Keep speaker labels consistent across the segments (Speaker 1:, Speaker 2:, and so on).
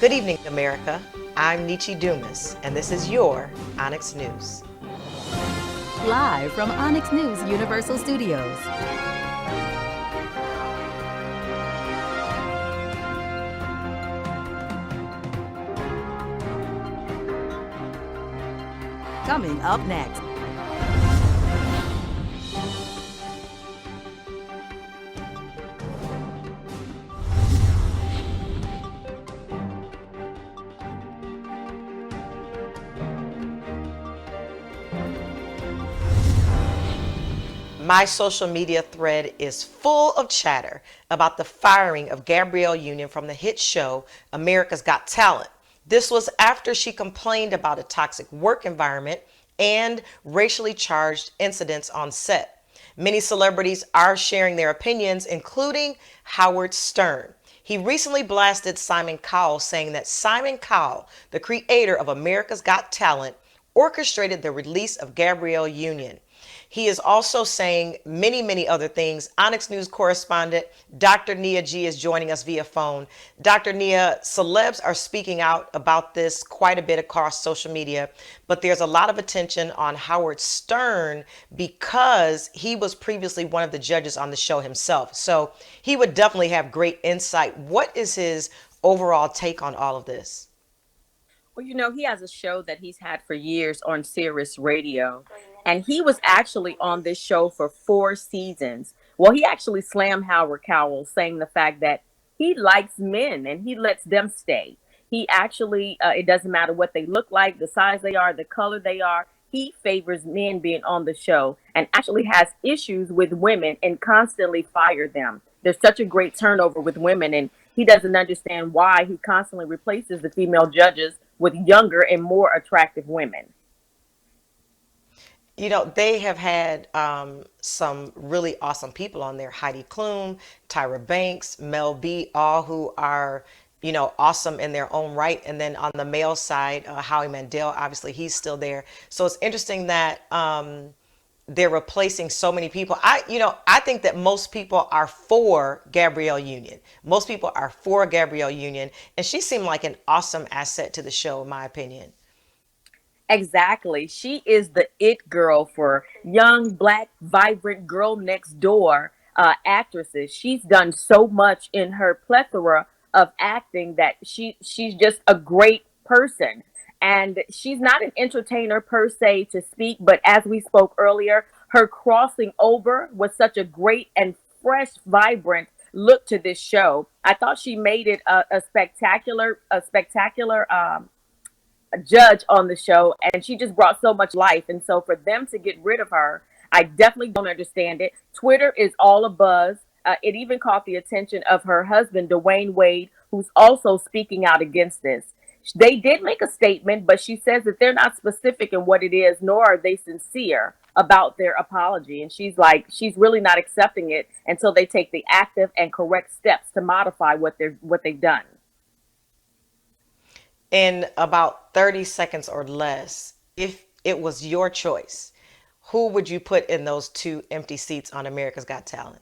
Speaker 1: Good evening, America. I'm Nietzsche Dumas, and this is your Onyx News.
Speaker 2: Live from Onyx News Universal Studios. Coming up next.
Speaker 1: My social media thread is full of chatter about the firing of Gabrielle Union from the hit show America's Got Talent. This was after she complained about a toxic work environment and racially charged incidents on set. Many celebrities are sharing their opinions, including Howard Stern. He recently blasted Simon Cowell, saying that Simon Cowell, the creator of America's Got Talent, orchestrated the release of Gabrielle Union. He is also saying many other things. Onyx News correspondent Dr. Nia G is joining us via phone. Dr. Nia, celebs are speaking out about this quite a bit across social media, but there's a lot of attention on Howard Stern because he was previously one of the judges on the show himself. So he would definitely have great insight. What is his overall take on all of this?
Speaker 3: Well, he has a show that he's had for years on Sirius Radio, and he was actually on this show for 4 seasons. Well, he actually slammed Howard Cowell, saying the fact that he likes men and he lets them stay. He actually, it doesn't matter what they look like, the size they are, the color they are. He favors men being on the show and actually has issues with women and constantly fire them. There's such a great turnover with women, and he doesn't understand why he constantly replaces the female judges with younger and more attractive women.
Speaker 1: They have had some really awesome people on there. Heidi Klum, Tyra Banks, Mel B, all who are, awesome in their own right. And then on the male side, Howie Mandel, obviously he's still there. So it's interesting that they're replacing so many people. I think that most people are for Gabrielle Union. Most people are for Gabrielle Union. And she seemed like an awesome asset to the show, in my opinion.
Speaker 3: Exactly. She is the it girl for young, black, vibrant girl next door actresses. She's done so much in her plethora of acting that she's just a great person. And she's not an entertainer per se to speak, but as we spoke earlier, her crossing over was such a great and fresh, vibrant look to this show. I thought she made it a spectacular judge on the show, and she just brought so much life. And so for them to get rid of her, I definitely don't understand it. Twitter is all abuzz. It even caught the attention of her husband, Dwayne Wade, who's also speaking out against this. They did make a statement, but she says that they're not specific in what it is, nor are they sincere about their apology. And she's really not accepting it until they take the active and correct steps to modify what they've done.
Speaker 1: In about 30 seconds or less, if it was your choice, who would you put in those 2 empty seats on America's Got Talent?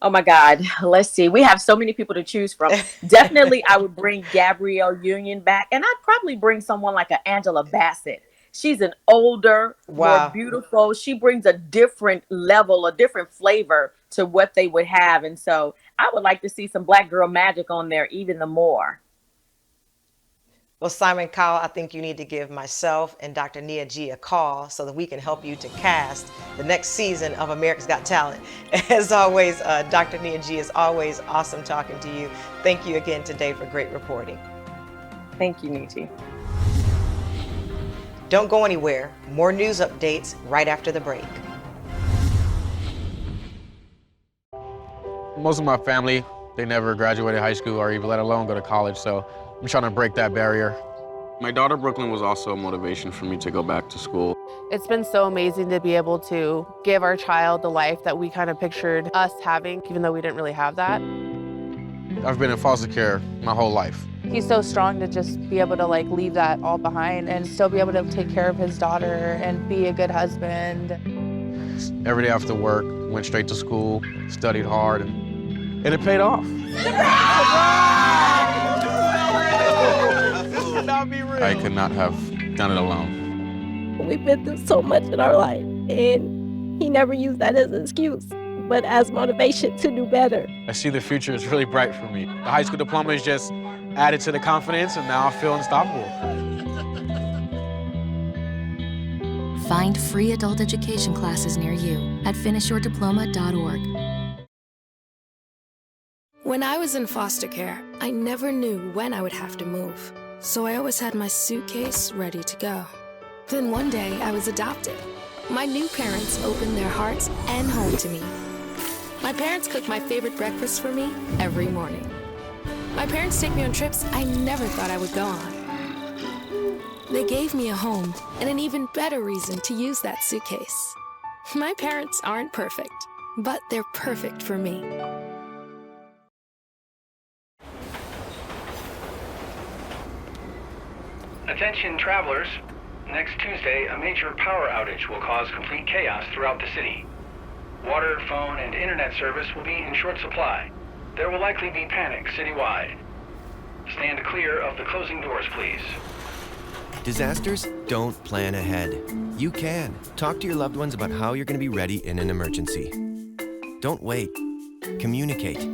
Speaker 3: Oh my God. Let's see. We have so many people to choose from. Definitely, I would bring Gabrielle Union back, and I'd probably bring someone like an Angela Bassett. She's an older, more beautiful. She brings a different level, a different flavor to what they would have. And so I would like to see some black girl magic on there even the more.
Speaker 1: Well, Simon Cowell, I think you need to give myself and Dr. Nia G a call so that we can help you to cast the next season of America's Got Talent. As always, Dr. Nia G, is always awesome talking to you. Thank you again today for great reporting.
Speaker 3: Thank you, Nietzsche.
Speaker 1: Don't go anywhere. More news updates right after the break.
Speaker 4: Most of my family, they never graduated high school or even let alone go to college, so I'm trying to break that barrier. My daughter, Brooklyn, was also a motivation for me to go back to school.
Speaker 5: It's been so amazing to be able to give our child the life that we kind of pictured us having, even though we didn't really have that.
Speaker 4: I've been in foster care my whole life.
Speaker 5: He's so strong to just be able to leave that all behind and still be able to take care of his daughter and be a good husband.
Speaker 4: Every day after work, went straight to school, studied hard, and it paid off. I could not have done it alone.
Speaker 6: We've been through so much in our life, and he never used that as an excuse, but as motivation to do better.
Speaker 4: I see the future is really bright for me. The high school diploma is just added to the confidence, and now I feel unstoppable.
Speaker 7: Find free adult education classes near you at finishyourdiploma.org.
Speaker 8: When I was in foster care, I never knew when I would have to move, so I always had my suitcase ready to go. Then one day, I was adopted. My new parents opened their hearts and home to me. My parents cook my favorite breakfast for me every morning. My parents take me on trips I never thought I would go on. They gave me a home and an even better reason to use that suitcase. My parents aren't perfect, but they're perfect for me.
Speaker 9: Attention travelers. Next Tuesday, a major power outage will cause complete chaos throughout the city. Water, phone, and internet service will be in short supply. There will likely be panic citywide. Stand clear of the closing doors, please.
Speaker 10: Disasters don't plan ahead. You can. Talk to your loved ones about how you're going to be ready in an emergency. Don't wait. Communicate.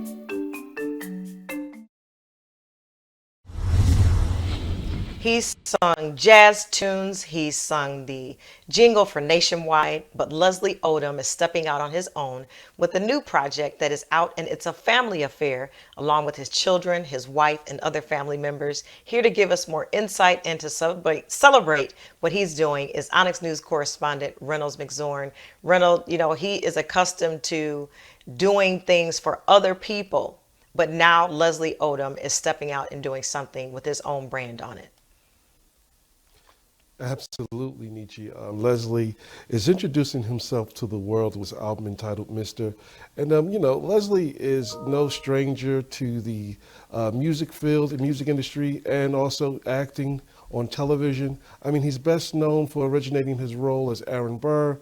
Speaker 1: He's sung jazz tunes, he's sung the jingle for Nationwide, but Leslie Odom is stepping out on his own with a new project that is out, and it's a family affair, along with his children, his wife, and other family members. Here to give us more insight and to celebrate what he's doing is Onyx News correspondent Reynolds McZorn. Reynolds, you know, he is accustomed to doing things for other people, but now Leslie Odom is stepping out and doing something with his own brand on it.
Speaker 11: Absolutely, Nietzsche. Leslie is introducing himself to the world with his album entitled Mr. And, you know, Leslie is no stranger to the music field, the music industry, and also acting on television. I mean, he's best known for originating his role as Aaron Burr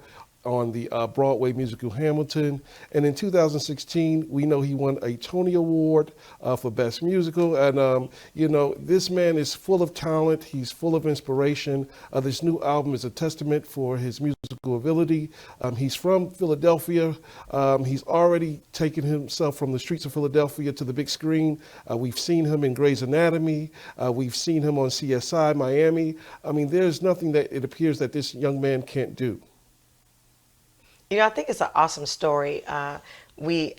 Speaker 11: on the Broadway musical Hamilton. And in 2016, we know he won a Tony Award for Best Musical. And, you know, this man is full of talent. He's full of inspiration. This new album is a testament for his musical ability. He's from Philadelphia. He's already taken himself from the streets of Philadelphia to the big screen. We've seen him in Grey's Anatomy. We've seen him on CSI Miami. I mean, there's nothing that it appears that this young man can't do.
Speaker 1: You know, I think it's an awesome story. I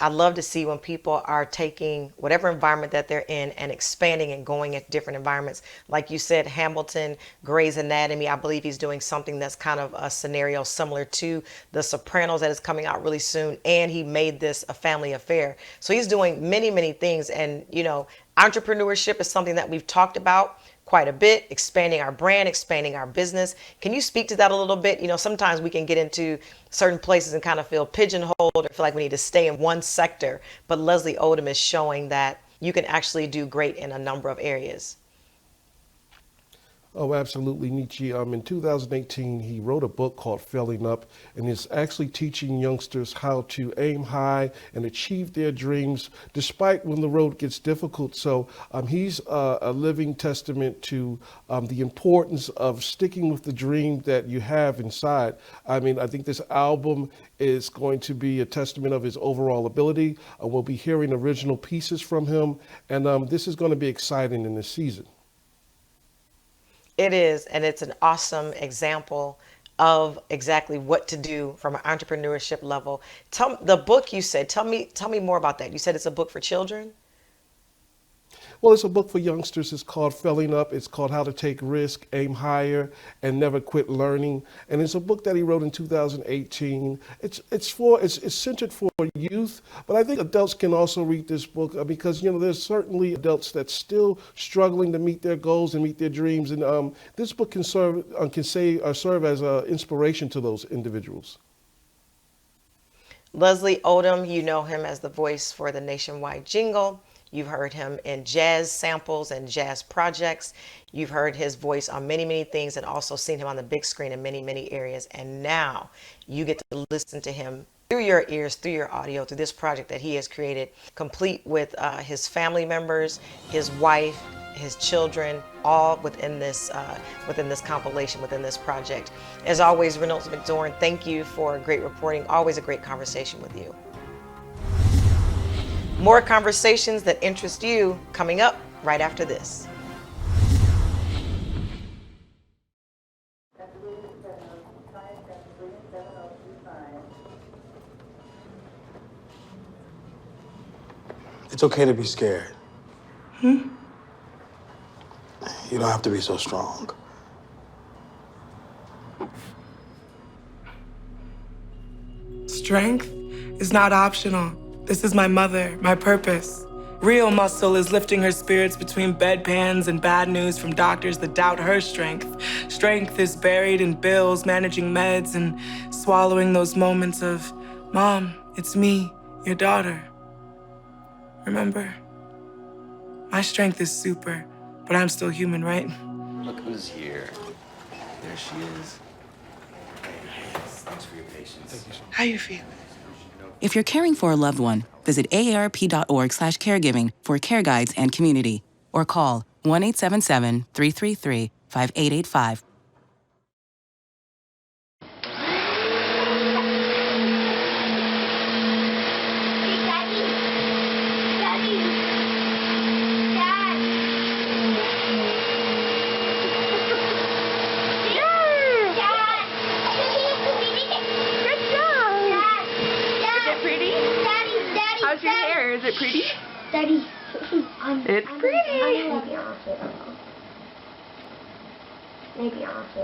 Speaker 1: love to see when people are taking whatever environment that they're in and expanding and going into different environments. Like you said, Hamilton, Grey's Anatomy, I believe he's doing something that's kind of a scenario similar to The Sopranos that is coming out really soon. And he made this a family affair. So he's doing many, many things. And, you know, entrepreneurship is something that we've talked about quite a bit, expanding our brand, expanding our business. Can you speak to that a little bit? You know, sometimes we can get into certain places and kind of feel pigeonholed or feel like we need to stay in one sector. But Leslie Odom is showing that you can actually do great in a number of areas.
Speaker 11: Oh, absolutely, Nietzsche. In 2018, he wrote a book called Failing Up, and is actually teaching youngsters how to aim high and achieve their dreams despite when the road gets difficult. So he's a living testament to the importance of sticking with the dream that you have inside. I mean, I think this album is going to be a testament of his overall ability. We'll be hearing original pieces from him, and this is going to be exciting in this season.
Speaker 1: It is, and it's an awesome example of exactly what to do from an entrepreneurship level. The book you said, tell me more about that. You said it's a book for children?
Speaker 11: Well, it's a book for youngsters. It's called Failing Up. It's called How to Take Risk, Aim Higher, and Never Quit Learning. And it's a book that he wrote in 2018. It's centered for youth, but I think adults can also read this book because, you know, there's certainly adults that's still struggling to meet their goals and meet their dreams. And this book can serve as an inspiration to those individuals.
Speaker 1: Leslie Odom, you know him as the voice for the Nationwide jingle. You've heard him in jazz samples and jazz projects. You've heard his voice on many, many things and also seen him on the big screen in many, many areas. And now you get to listen to him through your ears, through your audio, through this project that he has created, complete with his family members, his wife, his children, all within this compilation, within this project. As always, Reynolds McDorn, thank you for great reporting. Always a great conversation with you. More conversations that interest you coming up right after this.
Speaker 12: It's okay to be scared. You don't have to be so strong.
Speaker 13: Strength is not optional. This is my mother, my purpose. Real muscle is lifting her spirits between bedpans and bad news from doctors that doubt her strength. Strength is buried in bills, managing meds, and swallowing those moments of, Mom, it's me, your daughter. Remember? My strength is super, but I'm still human, right?
Speaker 14: Look who's here. There she is. Thanks for your patience.
Speaker 13: How you feel?
Speaker 15: If you're caring for a loved one, visit aarp.org/caregiving for care guides and community, or call 1-877-333-5885.
Speaker 16: How's your hair? Is it pretty? Daddy. It's pretty. Maybe honestly,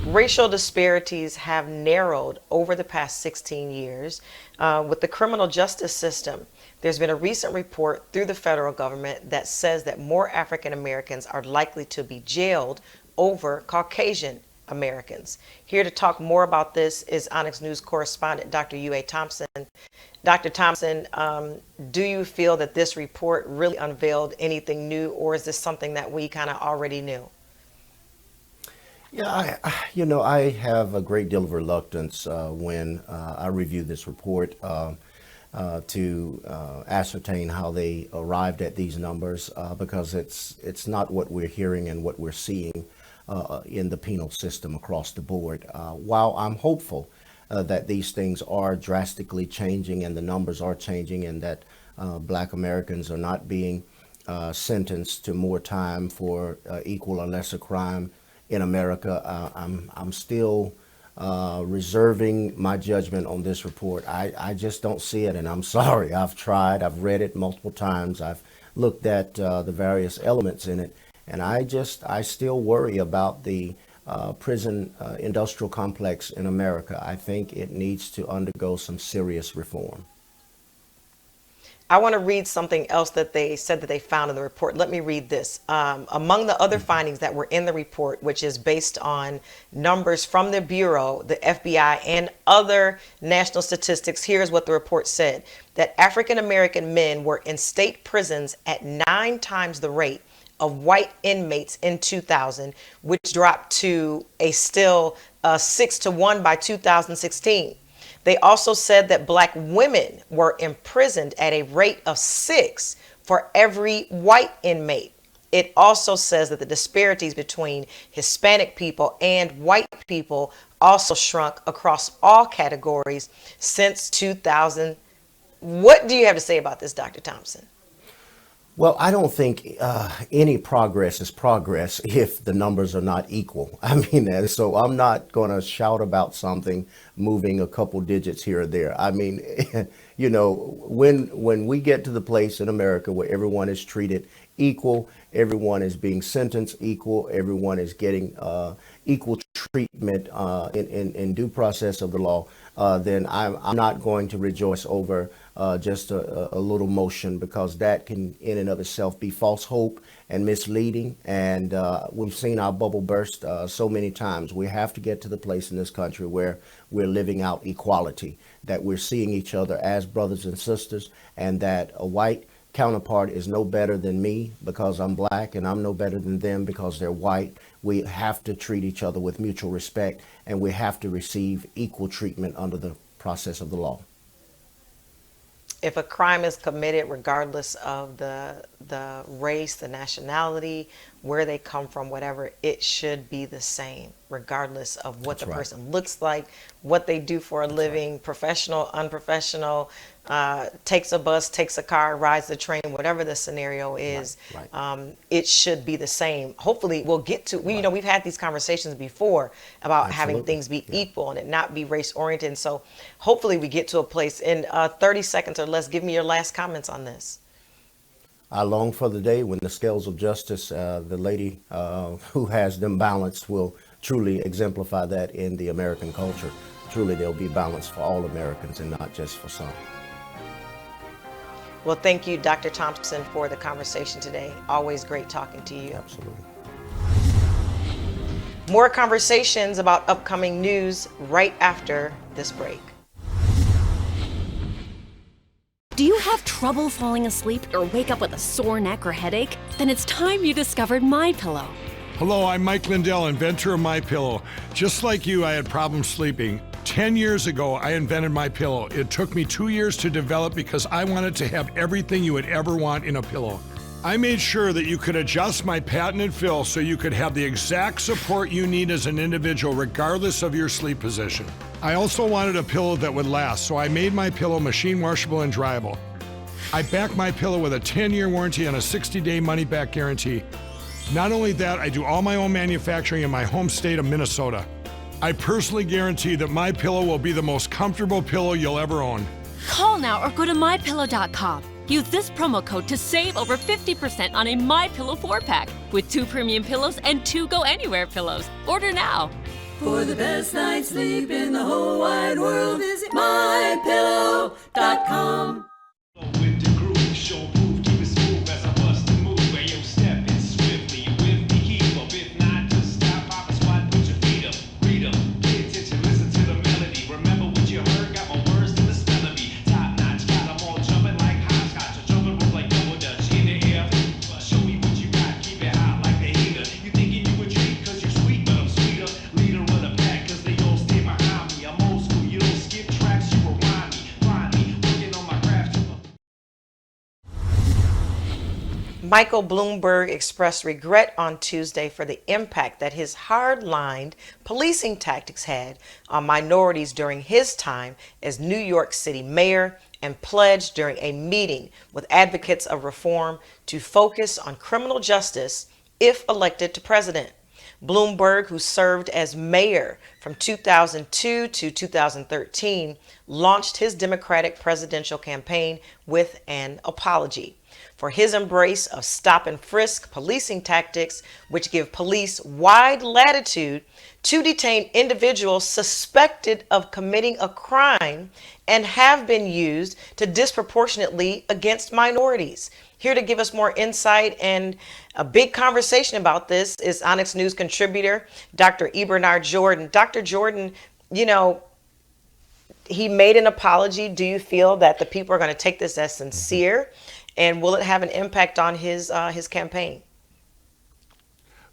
Speaker 1: Racial disparities have narrowed over the past 16 years with the criminal justice system. There's been a recent report through the federal government that says that more African Americans are likely to be jailed over Caucasian Americans. Here to talk more about this is Onyx News correspondent Dr. Yue Thompson. Dr. Thompson, do you feel that this report really unveiled anything new, or is this something that we kind of already knew?
Speaker 17: Yeah, I have a great deal of reluctance when I review this report to ascertain how they arrived at these numbers because it's not what we're hearing and what we're seeing in the penal system across the board. While I'm hopeful that these things are drastically changing and the numbers are changing and that Black Americans are not being sentenced to more time for equal or lesser crime in America, I'm still reserving my judgment on this report. I just don't see it, and I'm sorry. I've tried. I've read it multiple times. I've looked at the various elements in it, and I still worry about the prison industrial complex in America. I think it needs to undergo some serious reform.
Speaker 1: I want to read something else that they said that they found in the report. Let me read this. Among the other findings that were in the report, which is based on numbers from the Bureau, the FBI, and other national statistics, here's what the report said: that African American men were in state prisons at 9 times the rate of white inmates in 2000, which dropped to a still 6-1 by 2016. They also said that Black women were imprisoned at a rate of 6 for every white inmate. It also says that the disparities between Hispanic people and white people also shrunk across all categories since 2000. What do you have to say about this, Dr. Thompson?
Speaker 17: Well, I don't think any progress is progress if the numbers are not equal. I mean, so I'm not going to shout about something moving a couple digits here or there. I mean, when we get to the place in America where everyone is treated equal, everyone is being sentenced equal, everyone is getting equal treatment in due process of the law, then I'm not going to rejoice over just a little motion, because that can in and of itself be false hope and misleading. And we've seen our bubble burst so many times. We have to get to the place in this country where we're living out equality, that we're seeing each other as brothers and sisters, and that a white counterpart is no better than me because I'm Black, and I'm no better than them because they're white. We have to treat each other with mutual respect, and we have to receive equal treatment under the process of the law.
Speaker 1: if a crime is committed, regardless of the race, the nationality, where they come from, whatever, it should be the same, regardless of what the person looks like, what they do for a living, professional, unprofessional, takes a bus, takes a car, rides the train, whatever the scenario is, it should be the same. Hopefully we'll get to, you know, we've had these conversations before about having things be equal and it not be race oriented. And so hopefully we get to a place in 30 seconds or less. Give me your last comments on this.
Speaker 17: I long for the day when the scales of justice, the lady who has them balanced will truly exemplify that in the American culture. Truly they'll be balanced for all Americans and not just for some.
Speaker 1: Well, thank you, Dr. Thompson, for the conversation today. Always great talking to you.
Speaker 17: Absolutely.
Speaker 1: More conversations about upcoming news right after this break.
Speaker 18: Do you have trouble falling asleep or wake up with a sore neck or headache? Then it's time you discovered MyPillow.
Speaker 19: Hello, I'm Mike Lindell, inventor of MyPillow. Just like you, I had problems sleeping. 10 years ago, I invented MyPillow. It took me 2 years to develop because I wanted to have everything you would ever want in a pillow. I made sure that you could adjust my patented fill so you could have the exact support you need as an individual regardless of your sleep position. I also wanted a pillow that would last, so I made MyPillow machine washable and dryable. I back MyPillow with a 10-year warranty and a 60-day money-back guarantee. Not only that, I do all my own manufacturing in my home state of Minnesota. I personally guarantee that MyPillow will be the most comfortable pillow you'll ever own.
Speaker 18: Call now or go to mypillow.com. Use this promo code to save over 50% on a MyPillow 4-pack with 2 premium pillows and 2 Go Anywhere pillows. Order now.
Speaker 20: For the best night's sleep in the whole wide world, visit mypillow.com.
Speaker 21: With the groove, show proof, keep it smooth as I bust the move. Where you step in swiftly, you with me, keep up. If not, just stop, pop a squat, put your feet up, read them, pay attention, listen to the melody. Remember what you heard, got my words to the spell of me. Top notch, got them all jumping like hopscotch, or jumping rope like double dutch in the air. Show me what you got, keep it hot like the heater. You thinking you a treat, cause you're sweet, but I'm sweeter. Leader of the pack, cause they all stay behind me. I'm old school, you don't skip tracks, you rewind me. Find me, working on my craft.
Speaker 1: Michael Bloomberg expressed regret on Tuesday for the impact that his hard-lined policing tactics had on minorities during his time as New York City mayor and pledged during a meeting with advocates of reform to focus on criminal justice if elected to president. Bloomberg, who served as mayor from 2002 to 2013, launched his Democratic presidential campaign with an apology for his embrace of stop and frisk policing tactics, which give police wide latitude to detain individuals suspected of committing a crime and have been used to disproportionately against minorities. Here to give us more insight and a big conversation about this is Onyx News contributor, Dr. Bernard Jordan. Dr. Jordan, you know, he made an apology. Do you feel that the people are going to take this as sincere? And will it have an impact on his campaign?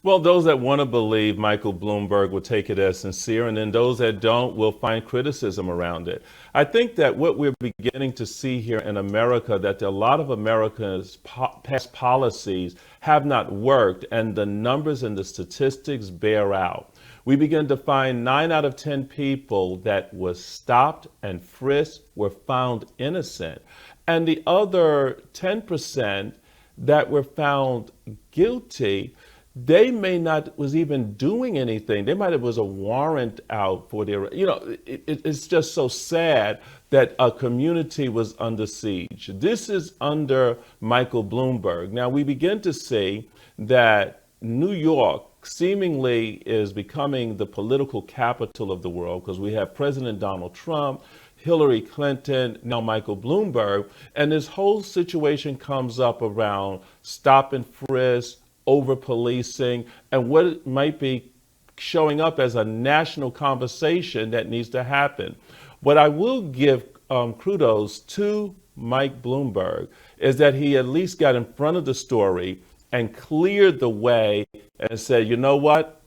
Speaker 22: Well, those that want to believe Michael Bloomberg will take it as sincere, and then those that don't will find criticism around it. I think that what we're beginning to see here in America, that a lot of America's past policies have not worked, and the numbers and the statistics bear out. We begin to find 9 out of 10 people that was stopped and frisked were found innocent. And the other 10% that were found guilty, they may not was even doing anything. They might have was a warrant out for their, you know, it's just so sad that a community was under siege. This is under Michael Bloomberg. Now we begin to see that New York seemingly is becoming the political capital of the world because we have President Donald Trump, Hillary Clinton, now Michael Bloomberg, and this whole situation comes up around stop and frisk, over policing, and what it might be showing up as a national conversation that needs to happen. What I will give kudos to Mike Bloomberg is that he at least got in front of the story and cleared the way and said, you know what,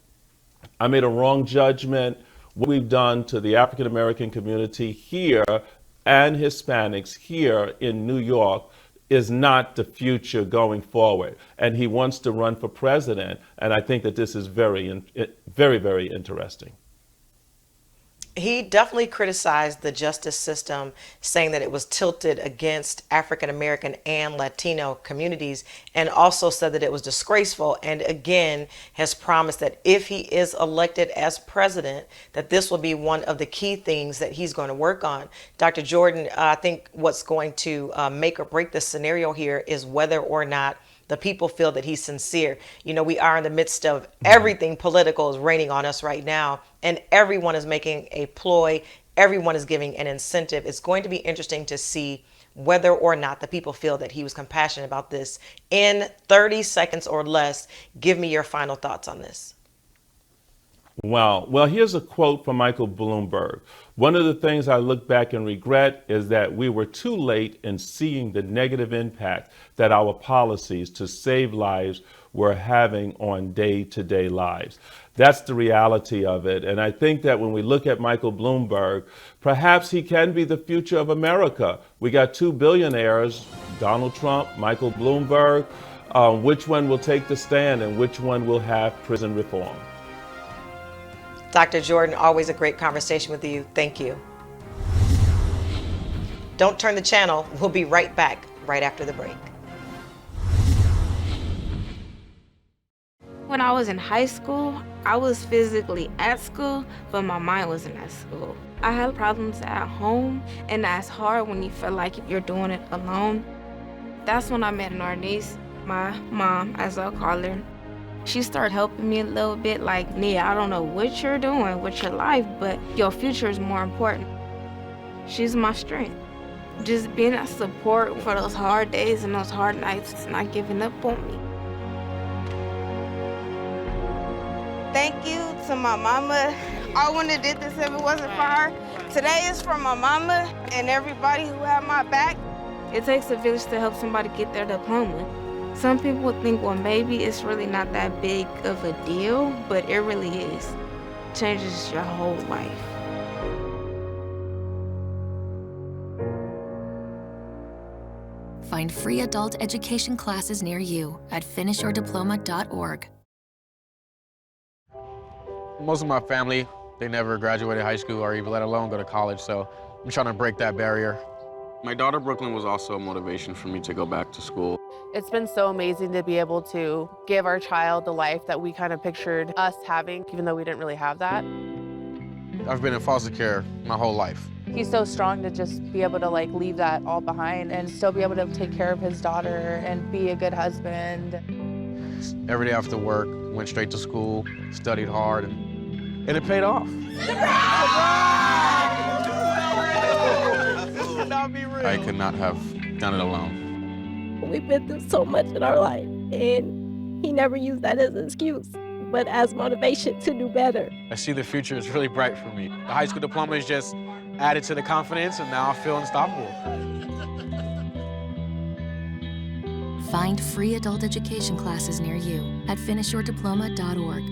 Speaker 22: I made a wrong judgment. What we've done to the African American community here and Hispanics here in New York is not the future going forward. And he wants to run for president. And I think that this is very, very interesting.
Speaker 1: He definitely criticized the justice system, saying that it was tilted against African American and Latino communities, and also said that it was disgraceful, and again has promised that if he is elected as president, that this will be one of the key things that he's going to work on. Dr. Jordan, I think what's going to make or break this scenario here is whether or not the people feel that he's sincere. You know, we are in the midst of everything political is raining on us right now, and everyone is making a ploy. Everyone is giving an incentive. It's going to be interesting to see whether or not the people feel that he was compassionate about this. In 30 seconds or less, give me your final thoughts on this.
Speaker 22: Wow. Well, here's a quote from Michael Bloomberg. One of the things I look back and regret is that we were too late in seeing the negative impact that our policies to save lives were having on day-to-day lives. That's the reality of it. And I think that when we look at Michael Bloomberg, perhaps he can be the future of America. We got two billionaires, Donald Trump, Michael Bloomberg. Which one will take the stand and which one will have prison reform?
Speaker 1: Dr. Jordan, always a great conversation with you. Thank you. Don't turn the channel. We'll be right back right after the break.
Speaker 2: When I was in high school, I was physically at school, but my mind wasn't at school. I had problems at home, and that's hard when you feel like you're doing it alone. That's when I met an artist, my mom, as I'll call her. She started helping me a little bit, like, Nia, I don't know what you're doing with your life, but your future is more important. She's my strength. Just being a support for those hard days and those hard nights, not giving up on me. Thank you to my mama. I wouldn't have did this if it wasn't for her. Today is for my mama and everybody who had my back. It takes a village to help somebody get their diploma. Some people think, well, maybe it's really not that big of a deal, but it really is. It changes your whole life.
Speaker 7: Find free adult education classes near you at finishyourdiploma.org.
Speaker 4: Most of my family, they never graduated high school or even let alone go to college, so I'm trying to break that barrier. My daughter Brooklyn was also a motivation for me to go back to school.
Speaker 5: It's been so amazing to be able to give our child the life that we kind of pictured us having, even though we didn't really have that.
Speaker 4: I've been in foster care my whole life.
Speaker 5: He's so strong to just be able to leave that all behind and still be able to take care of his daughter and be a good husband.
Speaker 4: Every day after work, went straight to school, studied hard, and it paid off. I could not have done it alone.
Speaker 6: We've been through so much in our life, and he never used that as an excuse, but as motivation to do better.
Speaker 4: I see the future is really bright for me. The high school diploma is just added to the confidence, and now I feel unstoppable.
Speaker 7: Find free adult education classes near you at finishyourdiploma.org.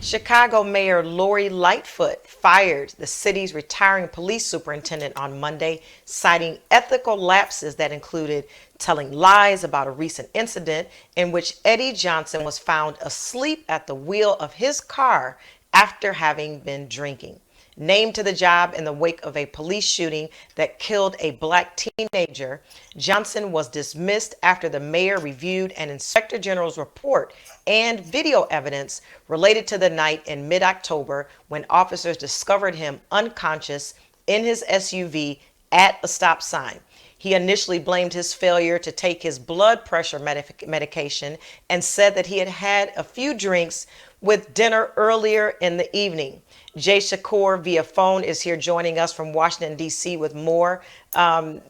Speaker 1: Chicago Mayor Lori Lightfoot fired the city's retiring police superintendent on Monday, citing ethical lapses that included telling lies about a recent incident in which Eddie Johnson was found asleep at the wheel of his car after having been drinking. Named to the job in the wake of a police shooting that killed a black teenager, Johnson was dismissed after the mayor reviewed an inspector general's report and video evidence related to the night in mid-October when officers discovered him unconscious in his SUV at a stop sign. He initially blamed his failure to take his blood pressure medication and said that he had had a few drinks with dinner earlier in the evening. Jay Shakur via phone is here joining us from Washington, D.C. with more.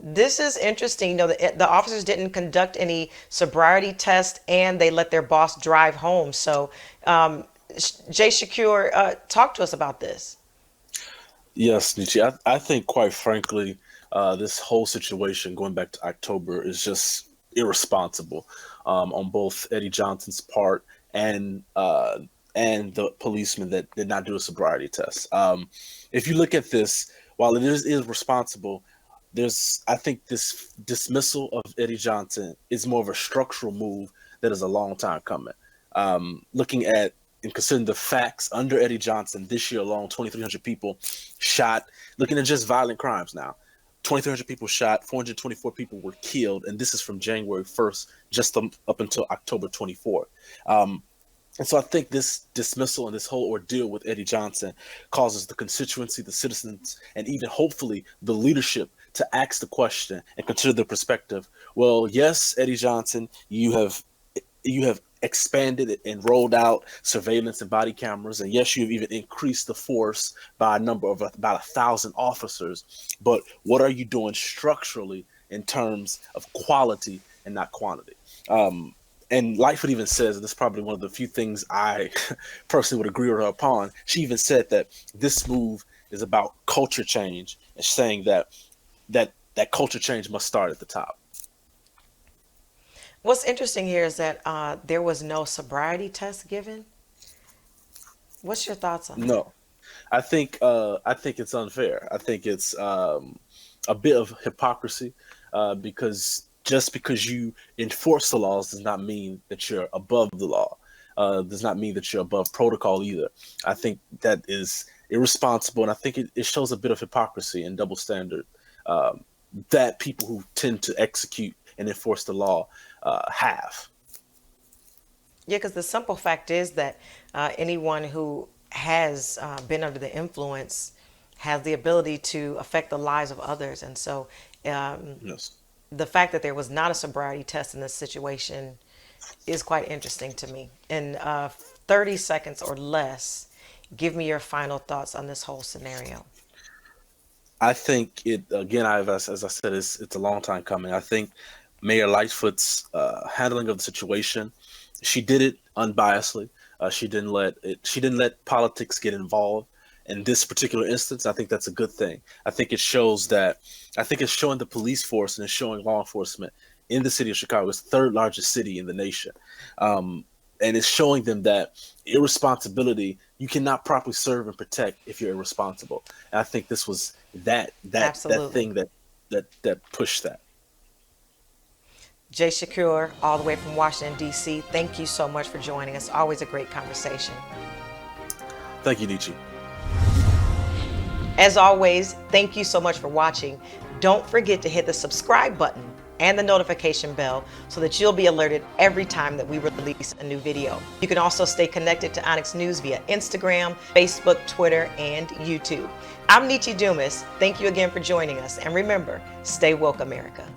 Speaker 1: This is interesting. You know, the officers didn't conduct any sobriety tests and they let their boss drive home. So, Jay Shakur, talk to us about this.
Speaker 3: Yes, Nietzsche. I think, quite frankly, this whole situation going back to October is just irresponsible on both Eddie Johnson's part and and the policeman that did not do a sobriety test. If you look at this, while it is responsible, I think this dismissal of Eddie Johnson is more of a structural move that is a long time coming. Looking at and considering the facts under Eddie Johnson this year alone, 2,300 people shot. Looking at just violent crimes now, 2,300 people shot, 424 people were killed, and this is from January 1st just up until October 24th. And so I think this dismissal and this whole ordeal with Eddie Johnson causes the constituency, the citizens, and even hopefully the leadership to ask the question and consider the perspective. Well, yes, Eddie Johnson, you have expanded and rolled out surveillance and body cameras, and yes, you've even increased the force by a number of about 1,000 officers. But what are you doing structurally in terms of quality and not quantity? And Lightfoot even says, and this is probably one of the few things I personally would agree with her upon, she even said that this move is about culture change, and saying that culture change must start at the top.
Speaker 1: What's interesting here is that there was no sobriety test given. What's your thoughts on that?
Speaker 3: No, I think it's unfair. I think it's a bit of hypocrisy because just because you enforce the laws does not mean that you're above the law. Does not mean that you're above protocol either. I think that is irresponsible, and I think it shows a bit of hypocrisy and double standard that people who tend to execute and enforce the law have.
Speaker 1: Yeah, because the simple fact is that anyone who has been under the influence has the ability to affect the lives of others. And so
Speaker 3: Yes.
Speaker 1: the fact that there was not a sobriety test in this situation is quite interesting to me. In 30 seconds or less, give me your final thoughts on this whole scenario.
Speaker 3: I think it again. As I said, it's a long time coming. I think Mayor Lightfoot's handling of the situation, she did it unbiasedly. She didn't let politics get involved. In this particular instance, I think that's a good thing. I think it's showing the police force and it's showing law enforcement in the city of Chicago. It's the third largest city in the nation. And it's showing them that irresponsibility, you cannot properly serve and protect if you're irresponsible. And I think this was that thing that pushed that.
Speaker 1: Jay Shakur, all the way from Washington, D.C., thank you so much for joining us. Always a great conversation.
Speaker 3: Thank you, Nietzsche.
Speaker 1: As always, thank you so much for watching. Don't forget to hit the subscribe button and the notification bell so that you'll be alerted every time that we release a new video. You can also stay connected to Onyx News via Instagram, Facebook, Twitter, and YouTube. I'm Nietzsche Dumas. Thank you again for joining us. And remember, stay woke, America.